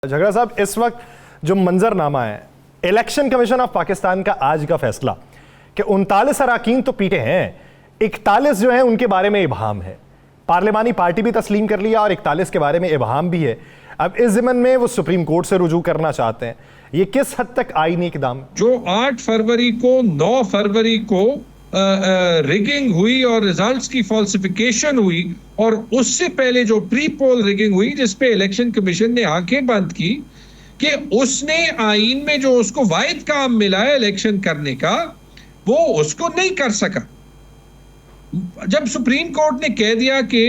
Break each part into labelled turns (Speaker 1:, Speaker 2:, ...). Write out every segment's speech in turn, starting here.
Speaker 1: झगड़ा साहब, इस वक्त जो मंजरनामा है, इलेक्शन कमीशन ऑफ पाकिस्तान का आज का फैसला कि 39 अरकान तो पीटे हैं, 41 जो है उनके बारे में इबहाम है। पार्लिमानी पार्टी भी तस्लीम कर लिया और 41 के बारे में इबहाम भी है। अब इस ज़िमन में वो सुप्रीम कोर्ट से रुजू करना चाहते हैं। ये किस हद तक आईनी इकदाम?
Speaker 2: जो 8 फरवरी को 9 फरवरी को रिगिंग हुई और रिजल्ट्स की फॉल्सिफिकेशन हुई, और उससे पहले जो प्री पोल रिगिंग हुई जिसपे इलेक्शन कमीशन ने आंखें बंद की कि उसने आईन में जो उसको वाहिद काम मिला है इलेक्शन करने का, वो उसको नहीं कर सका। जब सुप्रीम कोर्ट ने कह दिया कि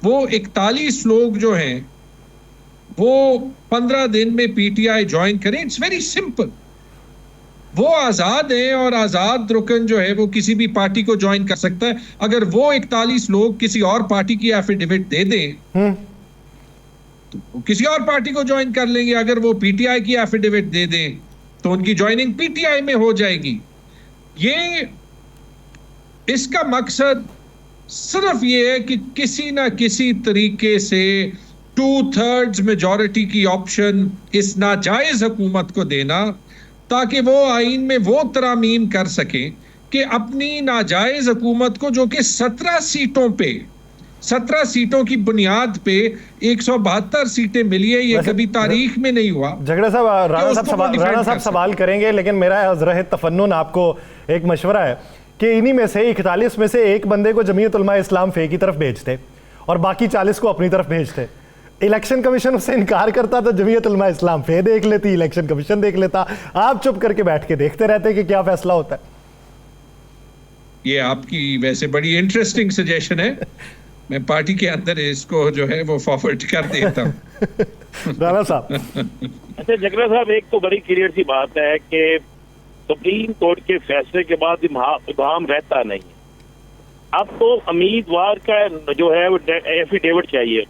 Speaker 2: वो 41 लोग जो हैं वो 15 दिन में पीटीआई ज्वाइन करें, इट्स वेरी सिंपल। वो आजाद है और आजाद रुकन जो है वो किसी भी पार्टी को ज्वाइन कर सकता है। अगर वो 41 लोग किसी और पार्टी की एफिडेविट दे दें तो किसी और पार्टी को ज्वाइन कर लेंगे। अगर वो पीटीआई की एफिडेविट दे दें तो उनकी ज्वाइनिंग पीटीआई में हो जाएगी। ये इसका मकसद सिर्फ ये है कि किसी ना किसी तरीके से 2/3 मेजॉरिटी की ऑप्शन इस नाजायज हुकूमत को देना, ताकि वो आईन में वो तरामीम कर सके कि अपनी नाजायज हुकूमत को, जो कि 17 सीटों पे 17 सीटों की बुनियाद पे 172 सीटें मिली है, ये कभी तारीख में नहीं हुआ।
Speaker 1: झगड़ा साहब, राणा साहब सवाल करेंगे, लेकिन मेरा अज़र तफन्नुन आपको एक मशवरा है कि इन्हीं में से 41 में से एक बंदे को जमीयत उलमा इस्लाम फे की तरफ भेजते और बाकी 40 को अपनी तरफ भेजते। इलेक्शन कमीशन उससे इनकार करता तो जमीयत उलमा इस्लाम फे देख लेती, इलेक्शन कमीशन देख लेता। आप चुप करके बैठ के देखते रहते कि क्या फैसला होता है।
Speaker 2: ये आपकी वैसे बड़ी इंटरेस्टिंग सजेशन है। मैं पार्टी के अंदर इसको जो है वो फॉरवर्ड कर देता हूँ।
Speaker 1: राणा साहब।
Speaker 3: अच्छा झगड़ा साहब, एक तो बड़ी क्लियर सी बात है कि सुप्रीम कोर्ट के फैसले के बाद इबहाम रहता नहीं है। अब तो उम्मीदवार का जो है वो एफिडेविट चाहिए,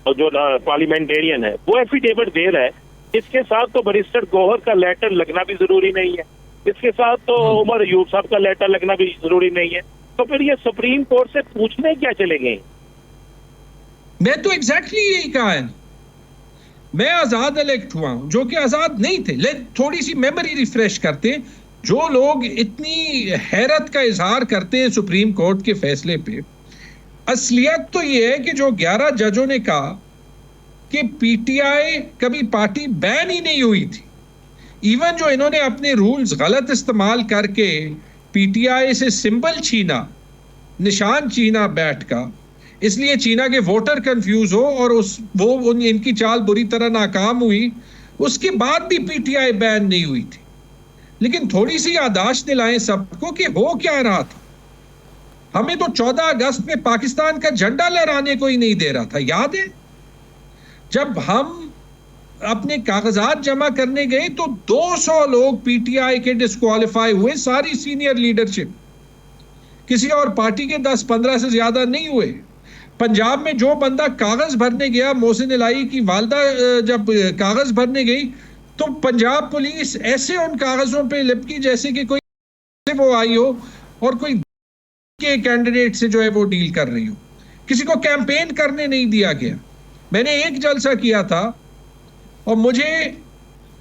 Speaker 3: और जो पार्लियामेंटेरियन है वो एफिडेविट दे रहा है। इसके साथ तो बैरिस्टर गौहर का लेटर लगना भी जरूरी नहीं है, इसके साथ तो उमर अयूब साहब का लेटर लगना भी जरूरी नहीं है। तो फिर ये सुप्रीम कोर्ट से पूछने क्या चले गए?
Speaker 2: मैं तो एग्जैक्टली यही कहा है। मैं आजाद इलेक्ट हुआ हूं, जो कि आजाद नहीं थे। थोड़ी सी मेमोरी रिफ्रेश करते। जो लोग इतनी हैरत का इजहार करते हैं सुप्रीम कोर्ट के फैसले पे, असलियत तो ये है कि जो 11 जजों ने कहा कि पीटीआई कभी पार्टी बैन ही नहीं हुई थी। इवन जो इन्होंने अपने रूल्स गलत इस्तेमाल करके पीटीआई से सिंबल छीना, निशान छीना बैठ का, इसलिए चीना के वोटर कंफ्यूज हो और इनकी चाल बुरी तरह नाकाम हुई। उसके बाद भी पीटीआई बैन नहीं हुई थी। लेकिन थोड़ी सी याददाश्त दिलाएं सबको कि हो क्या रहा था। हमें तो 14 अगस्त में पाकिस्तान का झंडा लहराने को ही नहीं दे रहा था, याद है? जब हम अपने कागजात जमा करने गए तो 200 लोग पीटीआई के डिस्क्वालीफाई हुए, सारी सीनियर लीडरशिप। किसी और पार्टी के 10-15 से ज्यादा नहीं हुए। पंजाब में जो बंदा कागज भरने गया, मोहसिन इलाही की वालदा जब कागज भरने गई तो पंजाब पुलिस ऐसे उन कागजों पे लिपकी जैसे कि कोई वो आई हो और कोई के कैंडिडेट से जो है वो डील कर रही हो। किसी को कैंपेन करने नहीं दिया गया। मैंने एक जलसा किया था और मुझे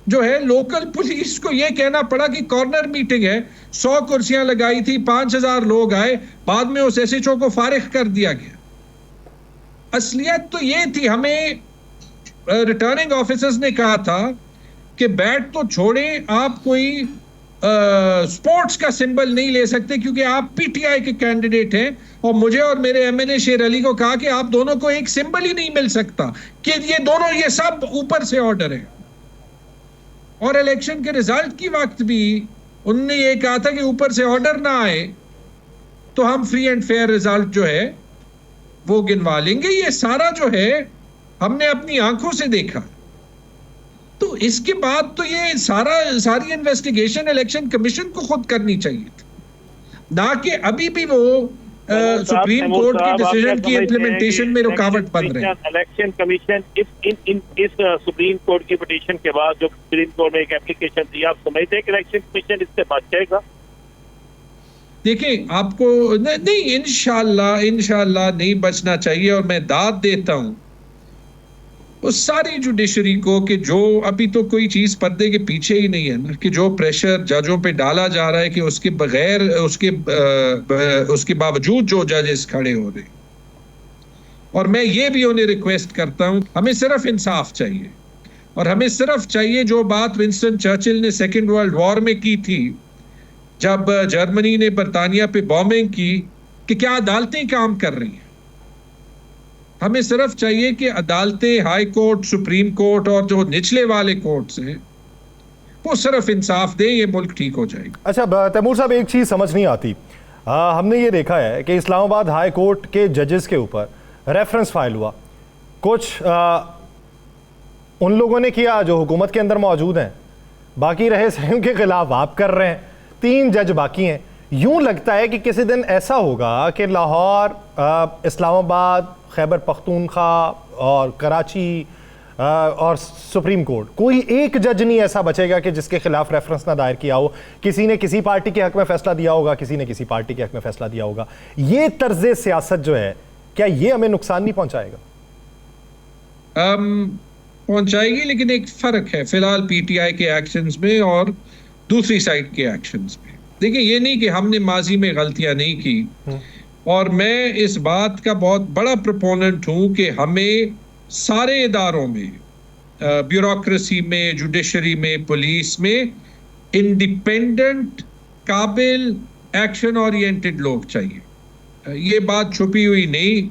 Speaker 2: जो है लोकल पुलिस को यह कहना पड़ा कि कॉर्नर मीटिंग है, 100 कुर्सियां लगाई थी, 5000 लोग आए, बाद में उस एसएचओ को फारिग कर दिया गया। असलियत तो ये थी, हमें रिटर्निंग ऑफिसर्स ने कहा था कि बैट तो छोड़ें, आप कोई स्पोर्ट्स का सिंबल नहीं ले सकते क्योंकि आप पीटीआई के कैंडिडेट हैं। और मुझे और मेरे एमएनए शेर अली को कहा कि आप दोनों को एक सिंबल ही नहीं मिल सकता, कि ये दोनों, ये सब ऊपर से ऑर्डर है। और इलेक्शन के रिजल्ट की वक्त भी उन्होंने ये कहा था कि ऊपर से ऑर्डर ना आए तो हम फ्री एंड फेयर रिजल्ट जो है वो गिनवा लेंगे। ये सारा जो है हमने अपनी आंखों से देखा। तो इसके बाद तो ये सारी इन्वेस्टिगेशन इलेक्शन कमीशन को खुद करनी चाहिए थी, ना कि अभी भी वो सुप्रीम कोर्ट के डिसीजन की इम्प्लीमेंटेशन में रुकावट बन रहे हैं।
Speaker 3: इलेक्शन कमीशन इस सुप्रीम कोर्ट की पिटीशन के बाद जो सुप्रीम कोर्ट में एक एप्लीकेशन दी, आप समझते हैं कि इलेक्शन कमीशन इससे बच जाएगा?
Speaker 2: देखिए, आपको नहीं, इंशाल्लाह नहीं बचना चाहिए। और मैं दाद देता हूं उस सारी जुडिशरी को कि जो अभी तो कोई चीज पर्दे के पीछे ही नहीं है ना, कि जो प्रेशर जजों पे डाला जा रहा है कि उसके बगैर उसके बावजूद जो जजेस खड़े हो रहे, और मैं ये भी उन्हें रिक्वेस्ट करता हूं, हमें सिर्फ इंसाफ चाहिए, और हमें सिर्फ चाहिए जो बात विंस्टन चर्चिल ने सेकेंड वर्ल्ड वॉर में की थी, जब जर्मनी ने बरतानिया पे बॉम्बिंग की, कि क्या अदालतें काम कर रही हैं। हमें सिर्फ चाहिए कि अदालतें, हाई कोर्ट, सुप्रीम कोर्ट और जो निचले वाले कोर्ट्स हैं वो सिर्फ इंसाफ दें, ये मुल्क ठीक हो जाएगा।
Speaker 1: अच्छा तैमूर साहब, एक चीज़ समझ नहीं आती, हमने ये देखा है कि इस्लामाबाद हाई कोर्ट के जजेस के ऊपर रेफरेंस फाइल हुआ, कुछ उन लोगों ने किया जो हुकूमत के अंदर मौजूद हैं, बाकी रहे सही के खिलाफ आप कर रहे हैं, 3 जज बाकी हैं। यूं लगता है कि किसी दिन ऐसा होगा कि लाहौर, इस्लामाबाद, खैबर पख्तूनख्वा और कराची और सुप्रीम कोर्ट, कोई एक जज नहीं ऐसा बचेगा कि जिसके खिलाफ रेफरेंस ना दायर किया हो। किसी ने किसी पार्टी के हक में फैसला दिया होगा, किसी ने किसी पार्टी के हक में फैसला दिया होगा। ये तर्ज सियासत जो है, क्या ये हमें नुकसान नहीं पहुंचाएगा?
Speaker 2: पहुंचाएगी, लेकिन एक फर्क है फिलहाल पीटीआई के एक्शंस में और दूसरी साइड के एक्शंस में। देखिए, ये नहीं कि हमने माजी में गलतियां नहीं की, और मैं इस बात का बहुत बड़ा प्रोपोनेंट हूं कि हमें सारे इदारों में, ब्यूरोक्रेसी में, जुडिशरी में, पुलिस में, इंडिपेंडेंट, काबिल, एक्शन ओरिएंटेड लोग चाहिए। ये बात छुपी हुई नहीं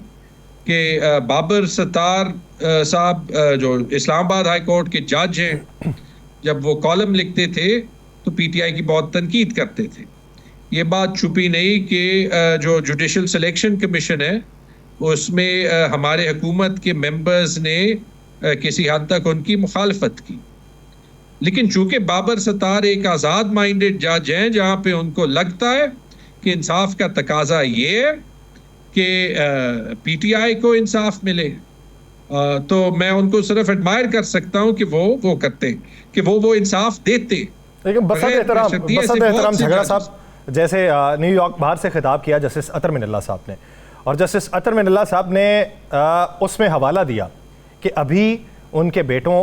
Speaker 2: कि बाबर सत्तार साहब जो इस्लामाबाद हाई कोर्ट के जज हैं, जब वो कॉलम लिखते थे तो पीटीआई की बहुत तनकीद करते थे। ये बात छुपी नहीं कि जो जुडिशल सिलेक्शन कमीशन है उसमें हमारे हुकूमत के मेंबर्स ने किसी हद तक उनकी मुखालफत की, लेकिन चूंकि बाबर सत्तार एक आज़ाद माइंडेड जज हैं, जहाँ पे उनको लगता है कि इंसाफ का तकाजा ये है कि पीटीआई को इंसाफ मिले, तो मैं उनको सिर्फ एडमायर कर सकता हूँ कि वो करते, कि वो इंसाफ देते।
Speaker 1: लेकिन बसंत एहतराम झगड़ा साहब, जैसे न्यूयॉर्क बाहर से खिताब किया जस्टिस अतर मिनल्ला साहब ने, और जस्टिस अतर मिनल्ला साहब ने उसमें हवाला दिया कि अभी उनके बेटों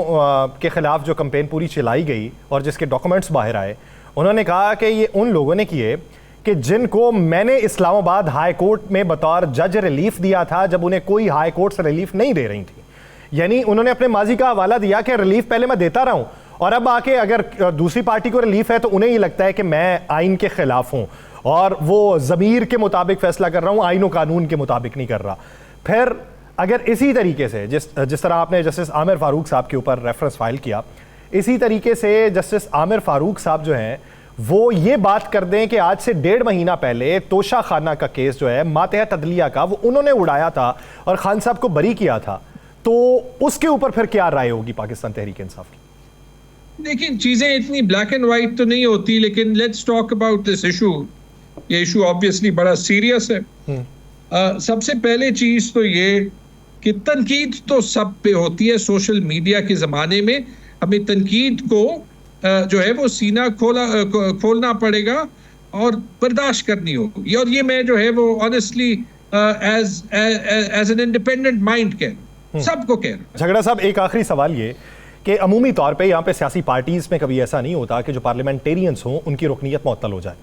Speaker 1: के खिलाफ जो कैंपेन पूरी चलाई गई और जिसके डॉक्यूमेंट्स बाहर आए, उन्होंने कहा कि ये उन लोगों ने किए कि जिनको मैंने इस्लामाबाद हाई कोर्ट में बतौर जज रिलीफ दिया था जब उन्हें कोई हाई कोर्ट से रिलीफ नहीं दे रही थी। यानी उन्होंने अपने माजी का हवाला दिया कि रिलीफ पहले मैं देता रहा हूं, और अब आके अगर दूसरी पार्टी को रिलीफ है तो उन्हें ये लगता है कि मैं आइन के खिलाफ हूं और वो ज़मीर के मुताबिक फैसला कर रहा हूं, आइन और कानून के मुताबिक नहीं कर रहा। फिर अगर इसी तरीके से जिस तरह आपने जस्टिस आमिर फारूक साहब के ऊपर रेफरेंस फाइल किया, इसी तरीके से जस्टिस आमिर फारूक साहब जो हैं वो ये बात कर दें कि आज से 1.5 महीना पहले तोशा खाना का केस जो है मातहत अदलिया का, वो उन्होंने उड़ाया था और खान साहब को बरी किया था, तो उसके ऊपर फिर क्या राय होगी पाकिस्तान तहरीक इंसाफ की?
Speaker 2: देखिए, चीजें इतनी ब्लैक एंड वाइट तो नहीं होती, लेकिन let's talk about this issue. ये इशू ऑब्वियसली बड़ा सीरियस है। सबसे पहले चीज तो ये कि तनकीद तो सब पे होती है। सोशल मीडिया के जमाने में हमें तनकीद को जो है वो सीना खोलना पड़ेगा और बर्दाश्त करनी होगी, और ये मैं जो है वो honestly as an independent mind कह रहा हूं, सबको कह रहा हूं।
Speaker 1: झगड़ा साहब, एक आखिरी सवाल ये कि अमूमी तौर पे यहाँ पे सियासी पार्टीज में कभी ऐसा नहीं होता कि जो पार्लियामेंटेरियंस हों उनकी रुकनीत मुअत्तल हो जाए,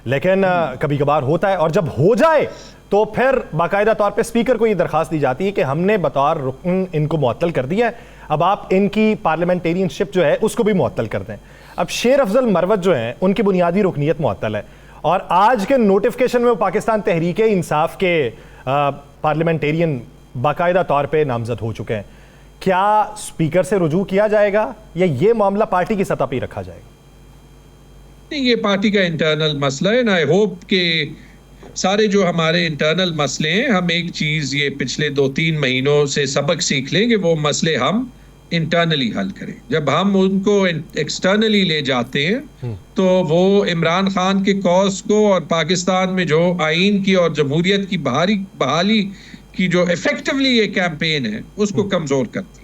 Speaker 1: लेकिन कभी कभार होता है, और जब हो जाए तो फिर बाकायदा तौर पे स्पीकर को ये दरखास्त दी जाती है कि हमने बतौर रुकन इनको मुअत्तल कर दिया है, अब आप इनकी पार्लियामेंटेरियनशिप जो है उसको भी मुअत्तल कर दें। अब शेर अफजल मरवत जो हैं उनकी बुनियादी रुकनीत मुअत्तल है, और आज के नोटिफिकेशन में वो पाकिस्तान तहरीक इंसाफ के पार्लियामेंटेरियन बाकायदा तौर पर नामजद हो चुके हैं। क्या स्पीकर से रुजू किया जाएगा या ये मामला पार्टी की सतह पर रखा जाएगा?
Speaker 2: ये पार्टी का इंटरनल मसला है, एंड आई होप कि सारे जो हमारे इंटरनल मसले हैं, हम एक चीज ये पिछले 2-3 महीनों से सबक सीख लें कि वो मसले हम इंटरनली हल करें। जब हम उनको एक्सटर्नली ले जाते हैं तो वो इमरान खान के कॉज को और पाकिस्तान में जो आइन की और जमहूरियत की बहाली की जो इफेक्टिवली ये कैंपेन है उसको कमजोर करती है।